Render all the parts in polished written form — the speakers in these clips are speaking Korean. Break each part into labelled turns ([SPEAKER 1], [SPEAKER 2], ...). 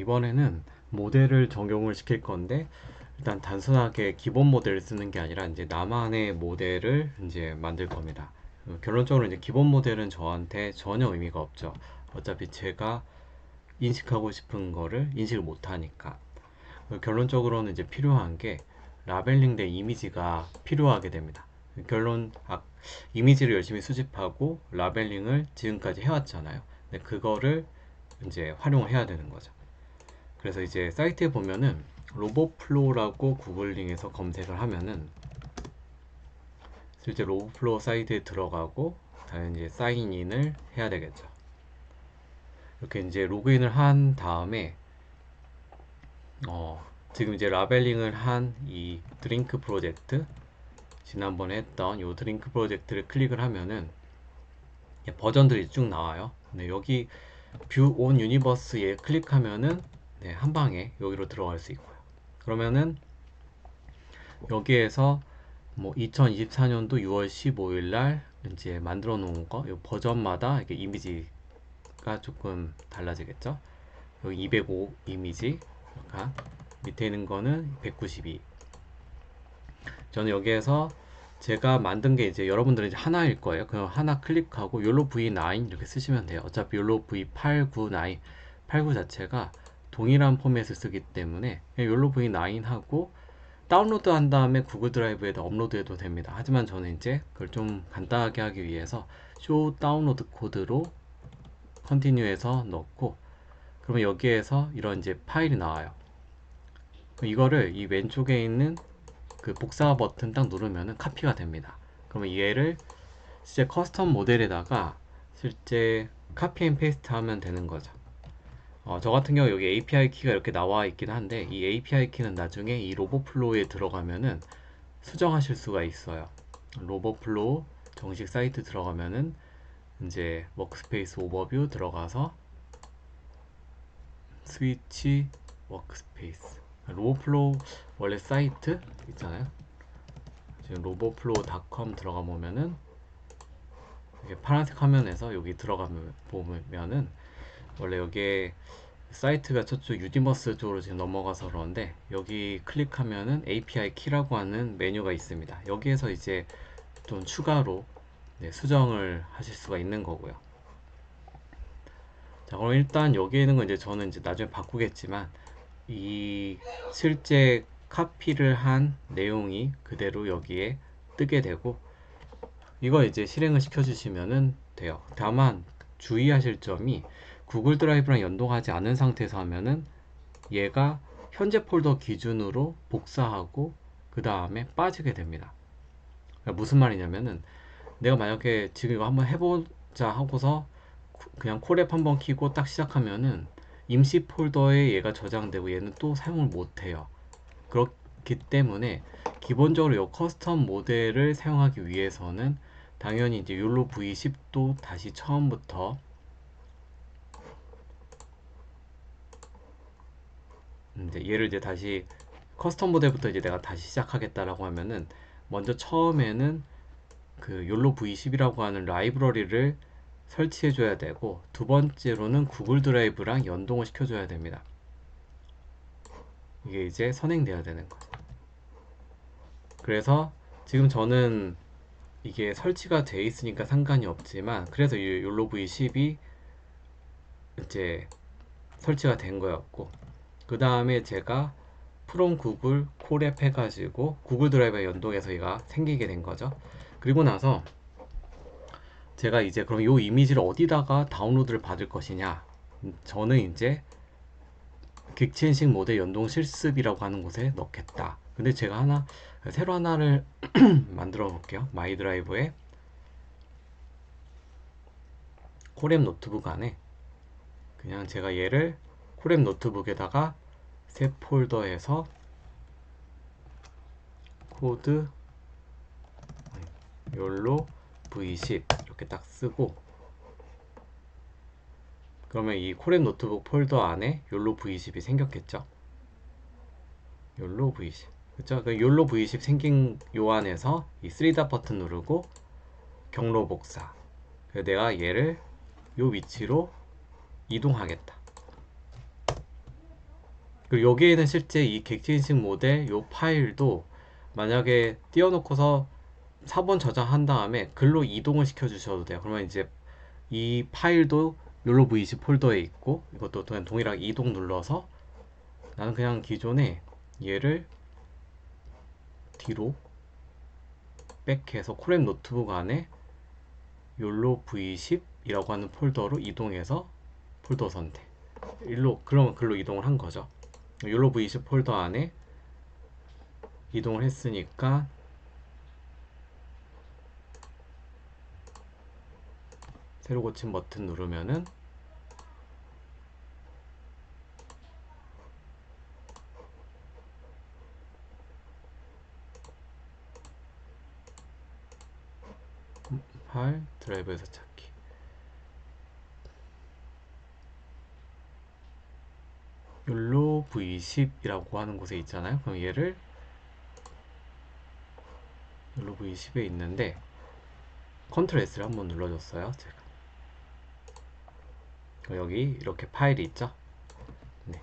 [SPEAKER 1] 이번에는 모델을 적용을 시킬 건데 일단 단순하게 기본 모델을 쓰는 게 아니라 이제 나만의 모델을 이제 만들 겁니다. 결론적으로 이제 기본 모델은 저한테 전혀 의미가 없죠. 어차피 제가 인식하고 싶은 거를 인식을 못 하니까. 결론적으로는 이제 필요한 게 라벨링 된 이미지가 필요하게 됩니다. 결론, 이미지를 열심히 수집하고 라벨링을 지금까지 해왔잖아요. 근데 그거를 이제 활용을 해야 되는 거죠. 그래서 이제 사이트에 보면은 로봇플로우라고 구글링에서 검색을 하면은 실제 로봇플로우 사이트에 들어가고 당연히 이제 사인인을 해야 되겠죠. 이렇게 이제 로그인을 한 다음에 지금 이제 라벨링을 한 이 드링크 프로젝트, 지난번에 했던 이 드링크 프로젝트를 클릭을 하면은 버전들이 쭉 나와요. 근데 여기 뷰 온 유니버스에 클릭하면은 네, 한 방에 여기로 들어갈 수 있고요. 그러면은 여기에서 뭐 2024년도 6월 15일 날 이제 만들어 놓은 거, 이 버전마다 이렇게 이미지가 조금 달라지겠죠. 여기 205 이미지가 밑에 있는 거는 192. 저는 여기에서 제가 만든 게 이제 여러분들은 이제 하나일 거예요. 그럼 하나 클릭하고 YOLO V9 이렇게 쓰시면 돼요. 어차피 YOLO V8, 9, 9, 8, 9 자체가 동일한 포맷을 쓰기 때문에 YOLO V9 하고 다운로드 한 다음에 구글 드라이브에다 업로드해도 됩니다. 하지만 저는 이제 그걸 좀 간단하게 하기 위해서 쇼 다운로드 코드로 컨티뉴해서 넣고, 그러면 여기에서 이런 이제 파일이 나와요. 이거를 이 왼쪽에 있는 그 복사 버튼 딱 누르면은 카피가 됩니다. 그러면 얘를 실제 커스텀 모델에다가 실제 카피 앤 페이스트 하면 되는 거죠. 저 같은 경우 여기 API 키가 이렇게 나와 있긴 한데 이 API 키는 나중에 이 로봇플로우에 들어가면은 수정하실 수가 있어요. 로봇플로우 정식 사이트 들어가면은 이제 워크스페이스 오버뷰 들어가서 스위치 워크스페이스, 로봇플로우 원래 사이트 있잖아요. 지금 로봇플로우.com 들어가 보면은 이렇게 파란색 화면에서 여기 들어가 보면은 원래 여기에 사이트가 저쪽 유니버스 쪽으로 지금 넘어가서 그러는데 여기 클릭하면은 API 키라고 하는 메뉴가 있습니다. 여기에서 이제 좀 추가로 네, 수정을 하실 수가 있는 거고요. 자, 그럼 일단 여기 있는 건 이제 저는 이제 나중에 바꾸겠지만 이 실제 카피를 한 내용이 그대로 여기에 뜨게 되고 이거 이제 실행을 시켜주시면 돼요. 다만 주의하실 점이 구글 드라이브랑 연동하지 않은 상태에서 하면은 얘가 현재 폴더 기준으로 복사하고 그 다음에 빠지게 됩니다. 그러니까 무슨 말이냐면은 내가 만약에 지금 이거 한번 해보자 하고서 그냥 콜앱 한번 키고 딱 시작하면은 임시 폴더에 얘가 저장되고 얘는 또 사용을 못해요. 그렇기 때문에 기본적으로 이 커스텀 모델을 사용하기 위해서는 당연히 이제 욜로 V10도 다시 처음부터 이제 얘를 이제 다시 커스텀 모델부터 이제 내가 다시 시작하겠다라고 하면은 먼저 처음에는 그 욜로 V10이라고 하는 라이브러리를 설치해 줘야 되고, 두 번째로는 구글 드라이브랑 연동을 시켜 줘야 됩니다. 이게 이제 선행돼야 되는 거죠. 그래서 지금 저는 이게 설치가 돼 있으니까 상관이 없지만 그래서 이 욜로 V10이 이제 설치가 된 거였고, 그 다음에 제가 프롬 구글 콜앱 해가지고 구글 드라이브에 연동해서 얘가 생기게 된 거죠. 그리고 나서 제가 이제 그럼 이 이미지를 어디다가 다운로드를 받을 것이냐, 저는 이제 객체인식 모델 연동 실습이라고 하는 곳에 넣겠다. 근데 제가 새로 하나를 만들어 볼게요. 마이 드라이브에 콜앱 노트북 안에 그냥 제가 얘를 콜앱 노트북에다가 새 폴더에서 코드 욜로 V10 이렇게 딱 쓰고, 그러면 이 콜앱 노트북 폴더 안에 욜로 V10이 생겼겠죠. 욜로 V10, 그쵸? 그 욜로 V10 생긴 요 안에서 이 3닷 버튼 누르고 경로 복사, 그래서 내가 얘를 요 위치로 이동하겠다. 그리고 여기에는 실제 이 객진식 모델 요 파일도 만약에 띄워놓고서 4번 저장한 다음에 글로 이동을 시켜 주셔도 돼요. 그러면 이제 이 파일도 욜로 v20 폴더에 있고, 이것도 그냥 동일하게 이동 눌러서 나는 그냥 기존에 얘를 뒤로 백해서 콜앱 노트북 안에 욜로 v10 이라고 하는 폴더로 이동해서 폴더 선택, 그러면 글로 이동을 한 거죠. 욜로 v10 폴더 안에 이동을 했으니까 새로 고침 버튼 누르면은 파일 드라이브에서 찾기, 욜로 v10이라고 하는 곳에 있잖아요. 그럼 얘를 욜로 v10에 있는데 컨트롤 S를 한번 눌러줬어요. 제가 여기 이렇게 파일이 있죠. 네.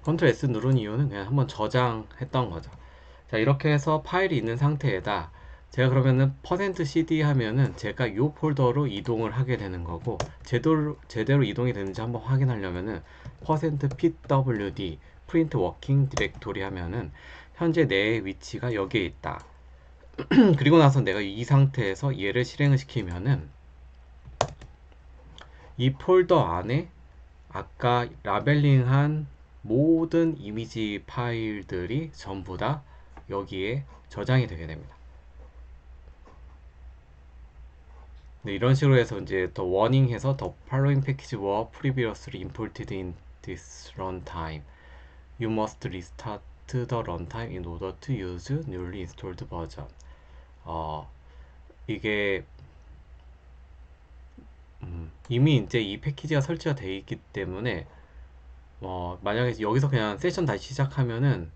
[SPEAKER 1] 컨트롤 S 누른 이유는 그냥 한번 저장했던 거죠. 자, 이렇게 해서 파일이 있는 상태에다 제가 그러면은 %cd 하면은 제가 이 폴더로 이동을 하게 되는 거고, 제대로 이동이 되는지 한번 확인하려면은 %pwd print working directory 하면은 현재 내 위치가 여기에 있다. 그리고 나서 내가 이 상태에서 얘를 실행을 시키면은 이 폴더 안에 아까 라벨링한 모든 이미지 파일들이 전부 다 여기에 저장이 되게 됩니다. 네, 이런 식으로 해서 이제 더 워닝해서 the following package were previously imported in this runtime. You must restart the runtime in order to use newly installed version. 이게 이미 이제 이 패키지가 설치가 되어 있기 때문에 만약에 여기서 그냥 세션 다시 시작하면은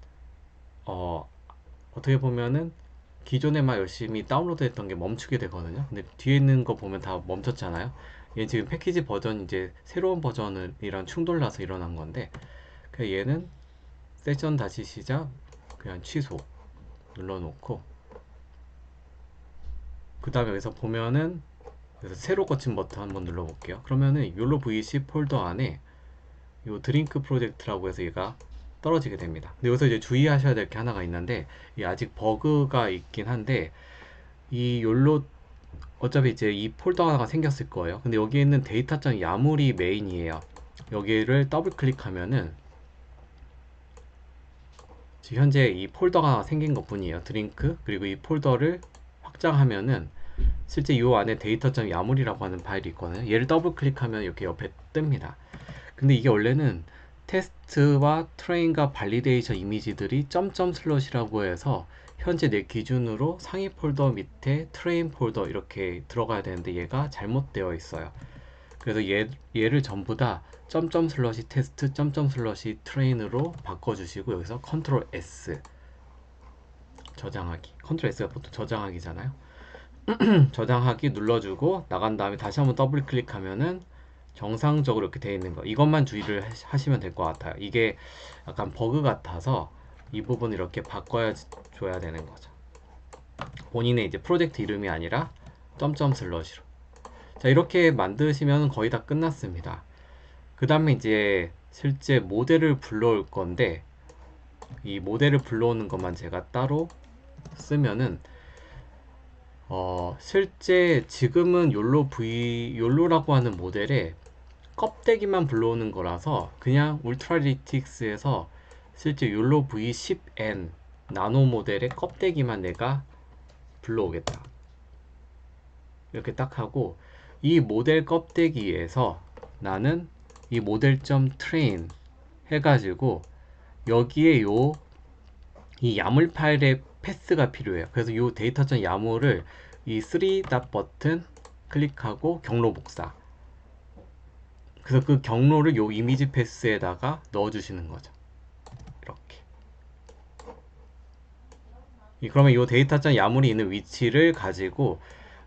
[SPEAKER 1] 어떻게 보면은 기존에 막 열심히 다운로드 했던 게 멈추게 되거든요. 근데 뒤에 있는 거 보면 다 멈췄잖아요. 얘는 지금 패키지 버전 이제 새로운 버전이랑 충돌 나서 일어난 건데, 그냥 얘는 세션 다시 시작 그냥 취소 눌러놓고, 그 다음에 여기서 보면은 그래서 새로 거친 버튼 한번 눌러볼게요. 그러면은 욜로 v10 폴더 안에 요 드링크 프로젝트라고 해서 얘가 떨어지게 됩니다. 근데 여기서 이제 주의하셔야 될 게 하나가 있는데, 이 아직 버그가 있긴 한데, 이 욜로 어차피 이제 이 폴더 하나가 생겼을 거예요. 근데 여기 있는 데이터.yaml이 야물이 메인이에요. 여기를 더블 클릭하면은 지금 현재 이 폴더가 하나 생긴 것 뿐이에요. 드링크. 그리고 이 폴더를 확장하면은 실제 이 안에 데이터.yaml이라고 하는 파일이 있거든요. 얘를 더블 클릭하면 이렇게 옆에 뜹니다. 근데 이게 원래는 테스트와 트레인과 발리데이션 이미지들이 점점 슬롯이라고 해서 현재 내 기준으로 상위 폴더 밑에 트레인 폴더 이렇게 들어가야 되는데 얘가 잘못되어 있어요. 그래서 얘를 전부 다 점점 슬롯이 테스트, 점점 슬롯이 트레인으로 바꿔주시고, 여기서 컨트롤 S 저장하기, 컨트롤 S가 보통 저장하기잖아요. 저장하기 눌러주고 나간 다음에 다시 한번 더블 클릭하면은 정상적으로 이렇게 되어 있는 거, 이것만 주의를 하시면 될 것 같아요. 이게 약간 버그 같아서 이 부분 이렇게 바꿔야 줘야 되는 거죠. 본인의 이제 프로젝트 이름이 아니라 점점 슬러시로. 자, 이렇게 만드시면 거의 다 끝났습니다. 그 다음에 이제 실제 모델을 불러올 건데, 이 모델을 불러오는 것만 제가 따로 쓰면은 실제 지금은 욜로라고 하는 모델에 껍데기만 불러오는 거라서 그냥 울트라리틱스에서 실제 욜로 V10N 나노 모델의 껍데기만 내가 불러오겠다 이렇게 딱 하고, 이 모델 껍데기에서 나는 이 모델.train 해가지고 여기에 이 야물 파일의 패스가 필요해요. 그래서 이 데이터.yaml을 이 3닷 버튼 클릭하고 경로 복사, 그래서 그 경로를 요 이미지 패스에다가 넣어주시는 거죠. 이렇게. 그러면 이 데이터.yaml이 있는 위치를 가지고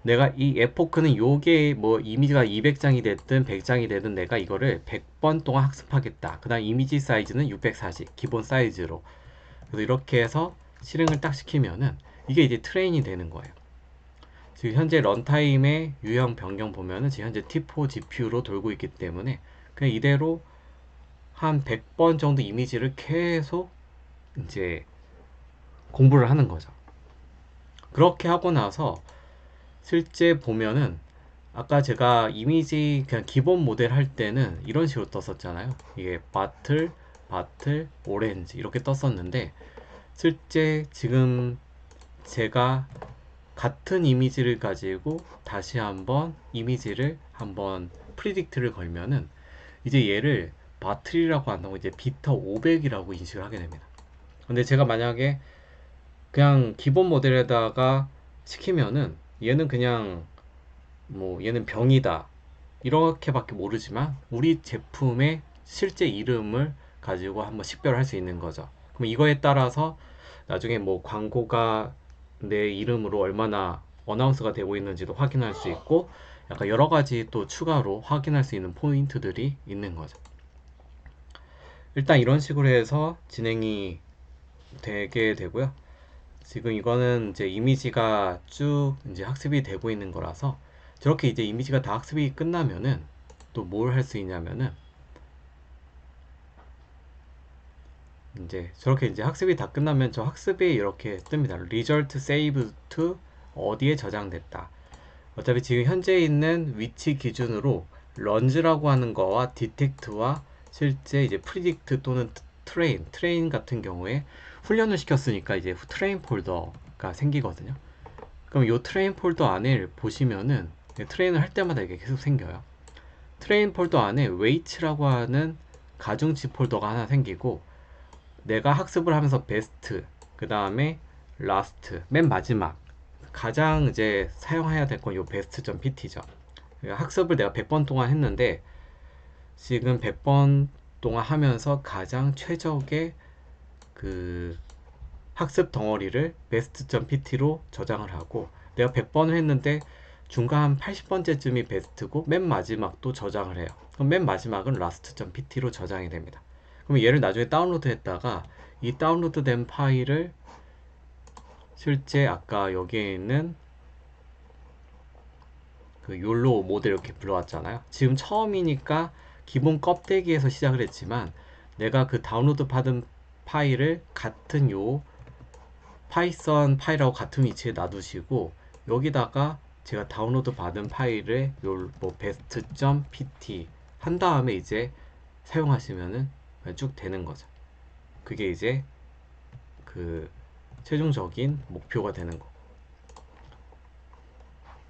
[SPEAKER 1] 내가 이 에포크는 요게 뭐 이미지가 200장이 됐든 100장이 되든 내가 이거를 100번 동안 학습하겠다. 그 다음 이미지 사이즈는 640 기본 사이즈로. 그래서 이렇게 해서 실행을 딱 시키면은 이게 이제 트레인이 되는 거예요. 지금 현재 런타임의 유형 변경 보면은 지금 현재 T4 GPU로 돌고 있기 때문에 그냥 이대로 한 100번 정도 이미지를 계속 이제 공부를 하는 거죠. 그렇게 하고 나서 실제 보면은 아까 제가 이미지 그냥 기본 모델 할 때는 이런 식으로 떴었잖아요. 이게 바틀, 오렌지 이렇게 떴었는데 실제 지금 제가 같은 이미지를 가지고 다시 한번 이미지를 한번 프리딕트를 걸면은 이제 얘를 바틀이라고 안 하고 이제 비터 500이라고 인식을 하게 됩니다. 근데 제가 만약에 그냥 기본 모델에다가 시키면은 얘는 그냥 뭐 얘는 병이다 이렇게밖에 모르지만 우리 제품의 실제 이름을 가지고 한번 식별할 수 있는 거죠. 그럼 이거에 따라서 나중에 뭐 광고가 내 이름으로 얼마나 어나운스가 되고 있는지도 확인할 수 있고 약간 여러 가지 또 추가로 확인할 수 있는 포인트들이 있는 거죠. 일단 이런 식으로 해서 진행이 되게 되고요. 지금 이거는 이제 이미지가 쭉 이제 학습이 되고 있는 거라서 저렇게 이제 이미지가 다 학습이 끝나면은 또 뭘 할 수 있냐면은 이제 저렇게 이제 학습이 다 끝나면 저 학습이 이렇게 뜹니다. Result saved to 어디에 저장됐다. 어차피 지금 현재 있는 위치 기준으로 런즈라고 하는 거와 디텍트와 실제 이제 프리딕트 또는 트레인 같은 경우에 훈련을 시켰으니까 이제 트레인 폴더가 생기거든요. 그럼 이 트레인 폴더 안에 보시면은 트레인을 할 때마다 이게 계속 생겨요. 트레인 폴더 안에 웨이츠라고 하는 가중치 폴더가 하나 생기고 내가 학습을 하면서 베스트, 그 다음에 라스트, 맨 마지막 가장 이제 사용해야 될 건 요 베스트.pt죠. 학습을 내가 100번 동안 했는데 지금 100번 동안 하면서 가장 최적의 그 학습 덩어리를 베스트.pt로 저장을 하고 내가 100번을 했는데 중간 80번째쯤이 베스트고 맨 마지막도 저장을 해요. 그럼 맨 마지막은 last.pt로 저장이 됩니다. 그럼 얘를 나중에 다운로드 했다가 이 다운로드된 파일을 실제 아까 여기에 있는 그 욜로 모델 이렇게 불러왔잖아요. 지금 처음이니까 기본 껍데기에서 시작을 했지만 내가 그 다운로드 받은 파일을 같은 요 파이썬 파일하고 같은 위치에 놔두시고 여기다가 제가 다운로드 받은 파일을 요뭐 best.pt 한 다음에 이제 사용하시면은 쭉 되는 거죠. 그게 이제 그 최종적인 목표가 되는 거.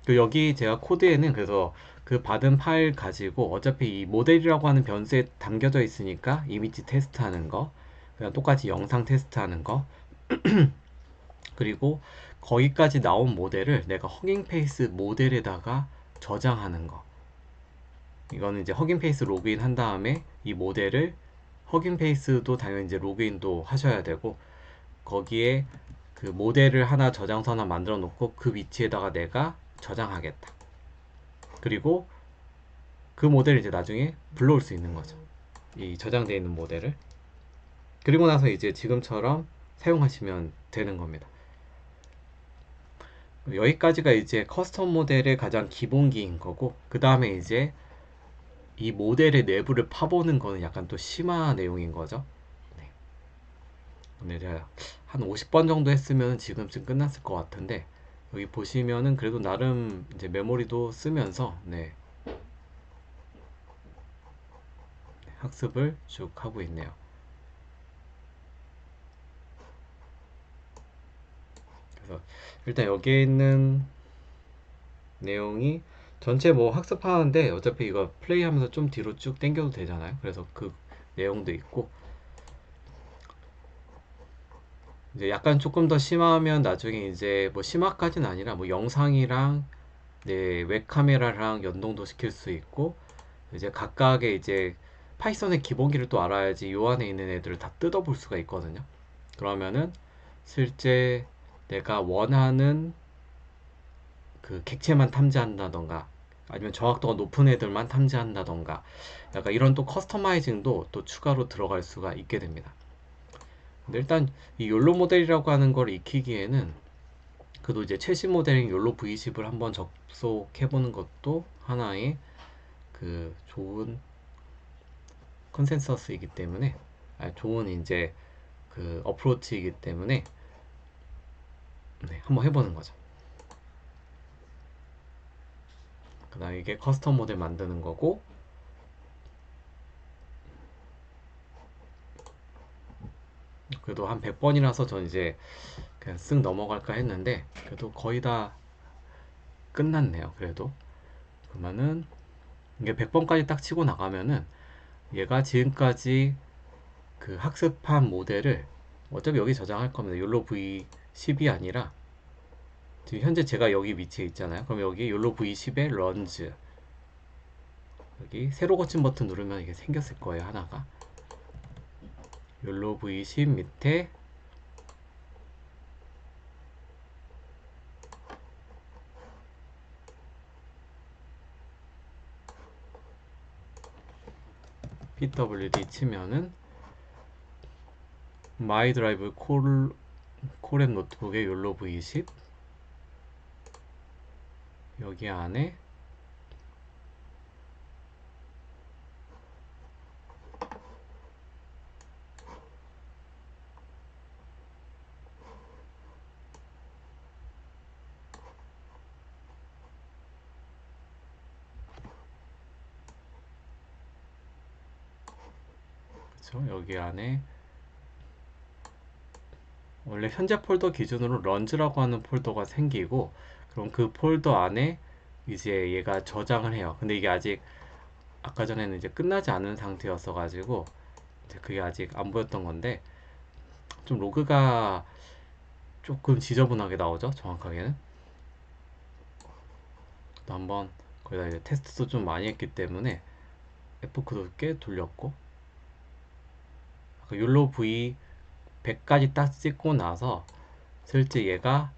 [SPEAKER 1] 그 여기 제가 코드에는 그래서 그 받은 파일 가지고 어차피 이 모델이라고 하는 변수에 담겨져 있으니까 이미지 테스트하는 거, 그냥 똑같이 영상 테스트하는 거, 그리고 거기까지 나온 모델을 내가 허깅페이스 모델에다가 저장하는 거. 이거는 이제 허깅페이스 로그인 한 다음에 이 모델을 허깅페이스도 당연히 이제 로그인도 하셔야 되고 거기에 그 모델을 하나 저장소 하나 만들어 놓고 그 위치에다가 내가 저장하겠다. 그리고 그 모델을 이제 나중에 불러올 수 있는 거죠. 이 저장되어 있는 모델을. 그리고 나서 이제 지금처럼 사용하시면 되는 겁니다. 여기까지가 이제 커스텀 모델의 가장 기본기인 거고, 그 다음에 이제 이 모델의 내부를 파보는 거는 약간 또 심화 내용인 거죠. 네. 근데 제가 한 50번 정도 했으면 지금쯤 끝났을 것 같은데, 여기 보시면은 그래도 나름 이제 메모리도 쓰면서, 네. 학습을 쭉 하고 있네요. 그래서 일단 여기에 있는 내용이 전체 뭐 학습하는데 어차피 이거 플레이하면서 좀 뒤로 쭉 당겨도 되잖아요. 그래서 그 내용도 있고 이제 약간 조금 더 심하면 나중에 이제 뭐 심화까지는 아니라 뭐 영상이랑 네, 웹카메라랑 연동도 시킬 수 있고 이제 각각의 이제 파이썬의 기본기를 또 알아야지 요 안에 있는 애들을 다 뜯어볼 수가 있거든요. 그러면은 실제 내가 원하는 그 객체만 탐지한다던가 아니면 정확도가 높은 애들만 탐지한다던가 약간 이런 또 커스터마이징도 또 추가로 들어갈 수가 있게 됩니다. 근데 일단 이 욜로 모델이라고 하는 걸 익히기에는 그래도 이제 최신 모델인 욜로 V10을 한번 접속해 보는 것도 하나의 그 좋은 컨센서스이기 때문에 좋은 이제 그 어프로치이기 때문에 네, 한번 해보는 거죠. 그 다음에 이게 커스텀 모델 만드는 거고 그래도 한 100번이라서 전 이제 그냥 쓱 넘어갈까 했는데 그래도 거의 다 끝났네요. 그래도 그러면은 이게 100번까지 딱 치고 나가면은 얘가 지금까지 그 학습한 모델을 어차피 여기 저장할 겁니다. 욜로 V10이 아니라 지금 현재 제가 여기 위치에 있잖아요. 그럼 여기 욜로 V10의 런즈 여기 새로 고침 버튼 누르면 이게 생겼을 거예요. 하나가 욜로 V10 밑에 pwd 치면은 마이 드라이브 콜앱 노트북의 욜로 V10 여기 안에 그쵸? 여기 안에 원래 현재 폴더 기준으로 런즈라고 하는 폴더가 생기고 그럼 그 폴더 안에 이제 얘가 저장을 해요. 근데 이게 아직 아까 전에는 이제 끝나지 않은 상태였어 가지고 이제 그게 아직 안 보였던 건데 좀 로그가 조금 지저분하게 나오죠. 정확하게는 또 한번 거기다 이제 테스트도 좀 많이 했기 때문에 F코드 꽤 돌렸고 욜로 V 100까지 딱 찍고 나서 실제 얘가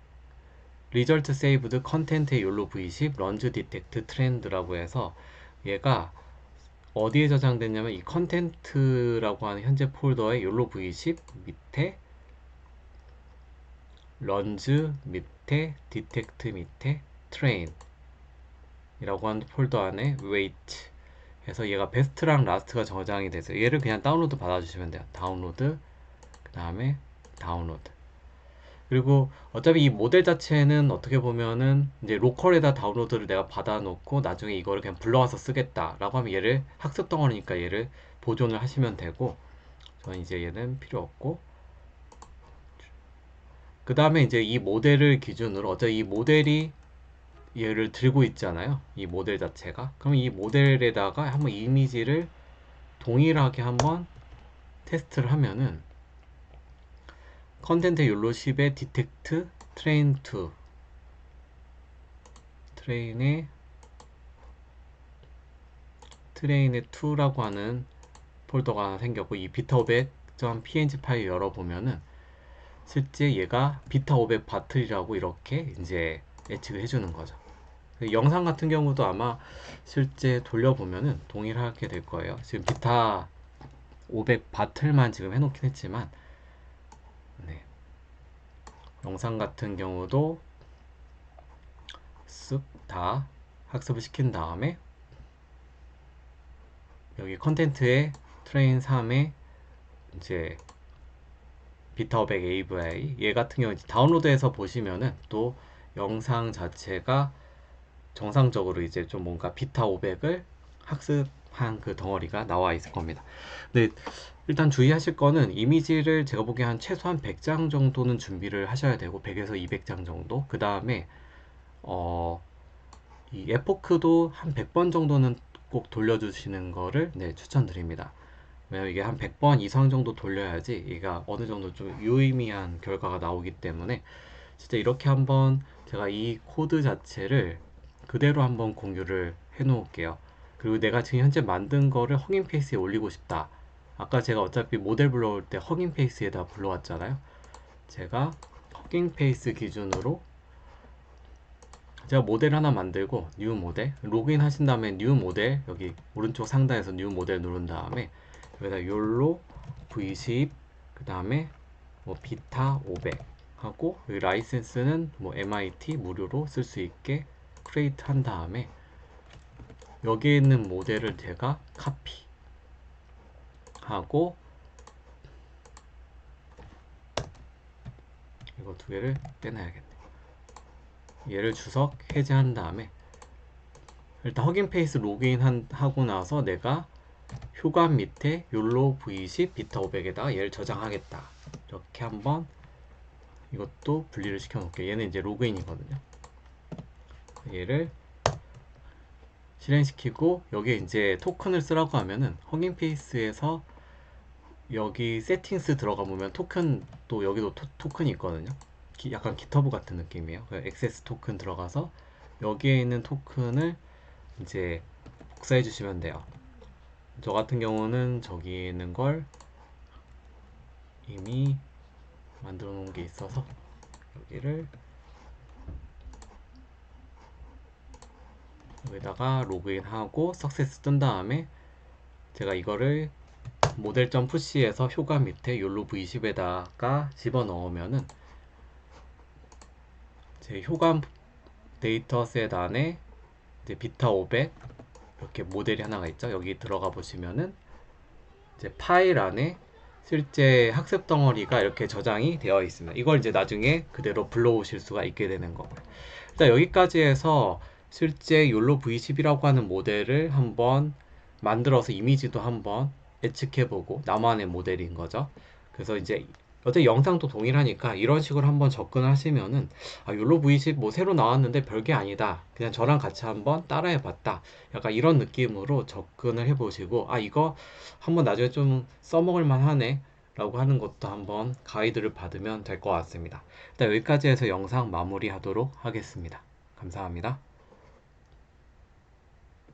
[SPEAKER 1] 리절트 세이브드 컨텐트의 욜로 V10 런즈 디텍트 트렌드라고 해서 얘가 어디에 저장됐냐면 이 컨텐트라고 하는 현재 폴더의 욜로 V10 밑에 런즈 밑에 디텍트 밑에 트레인 이라고 하는 폴더 안에 웨이트 해서 얘가 베스트랑 라스트가 저장이 돼서 얘를 그냥 다운로드 받아주시면 돼요. 다운로드 그 다음에 다운로드 그리고 어차피 이 모델 자체는 어떻게 보면은 이제 로컬에다 다운로드를 내가 받아놓고 나중에 이거를 그냥 불러와서 쓰겠다라고 하면 얘를 학습 덩어리니까 얘를 보존을 하시면 되고 저는 이제 얘는 필요 없고 그 다음에 이제 이 모델을 기준으로 어차피 이 모델이 얘를 들고 있잖아요. 이 모델 자체가 그럼 이 모델에다가 한번 이미지를 동일하게 한번 테스트를 하면은 컨텐트 욜로 10의 디텍트 트레인 2 트레인의 2라고 하는 폴더가 하나 생겼고 이 비타500.png 파일 열어보면은 실제 얘가 비타500 바틀이라고 이렇게 이제 예측을 해주는 거죠. 영상 같은 경우도 아마 실제 돌려보면은 동일하게 될 거예요. 지금 비타 500 바틀만 지금 해놓긴 했지만 네. 영상 같은 경우도 쓱 다 학습을 시킨 다음에 여기 컨텐츠에 트레인 3에 이제 비타 500 AVI 얘 같은 경우 다운로드해서 보시면은 또 영상 자체가 정상적으로 이제 좀 뭔가 비타 500을 학습한 그 덩어리가 나와 있을 겁니다. 근데 일단 주의하실 거는 이미지를 제가 보기에 한 최소한 100장 정도는 준비를 하셔야 되고 100에서 200장 정도 그 다음에 이 에포크도 한 100번 정도는 꼭 돌려주시는 거를 네, 추천드립니다. 왜냐면 이게 한 100번 이상 정도 돌려야지 얘가 어느 정도 좀 유의미한 결과가 나오기 때문에 진짜 이렇게 한번 제가 이 코드 자체를 그대로 한번 공유를 해 놓을게요. 그리고 내가 지금 현재 만든 거를 허깅 페이스에 올리고 싶다. 아까 제가 어차피 모델 불러올 때 허깅 페이스에다 불러왔잖아요. 제가 허깅 페이스 기준으로 제가 모델 하나 만들고 뉴 모델 로그인 하신 다음에 뉴 모델 여기 오른쪽 상단에서 뉴 모델 누른 다음에 여기다 욜로 V10 그 다음에 뭐 비타 500 하고 여기 라이센스는 뭐 MIT 무료로 쓸 수 있게 크리에이트 한 다음에 여기에 있는 모델을 제가 카피 하고 이거 두 개를 빼놔야겠네. 얘를 주석 해제한 다음에 일단 허깅 페이스 로그인 하고 나서 내가 효과 밑에 욜로 V10 비타 500에다가 얘를 저장하겠다. 이렇게 한번 이것도 분리를 시켜 놓을게요. 얘는 이제 로그인이거든요. 얘를 실행시키고 여기에 이제 토큰을 쓰라고 하면은 허깅 페이스에서 여기 세팅스 들어가 보면 토큰 또 여기도 토큰이 있거든요. 약간 기터브 같은 느낌이에요. 액세스 토큰 들어가서 여기에 있는 토큰을 이제 복사해 주시면 돼요. 저 같은 경우는 저기 있는 걸 이미 만들어 놓은 게 있어서 여기를 여기다가 로그인하고 석세스 뜬 다음에 제가 이거를 모델.푸시에서 효과 밑에 욜로 V10에다가 집어넣으면은 제 효과 데이터셋 안에 이제 비타 500 이렇게 모델이 하나가 있죠. 여기 들어가 보시면은 이제 파일 안에 실제 학습 덩어리가 이렇게 저장이 되어 있습니다. 이걸 이제 나중에 그대로 불러오실 수가 있게 되는 거고요. 일단 여기까지 해서 실제 욜로 V10이라고 하는 모델을 한번 만들어서 이미지도 한번 예측해보고 나만의 모델인 거죠. 그래서 이제 어차피 영상도 동일하니까 이런 식으로 한번 접근을 하시면은 욜로 V10 뭐 새로 나왔는데 별게 아니다. 그냥 저랑 같이 한번 따라해 봤다. 약간 이런 느낌으로 접근을 해보시고 이거 한번 나중에 좀 써먹을 만하네 라고 하는 것도 한번 가이드를 받으면 될 것 같습니다. 일단 여기까지 해서 영상 마무리 하도록 하겠습니다. 감사합니다.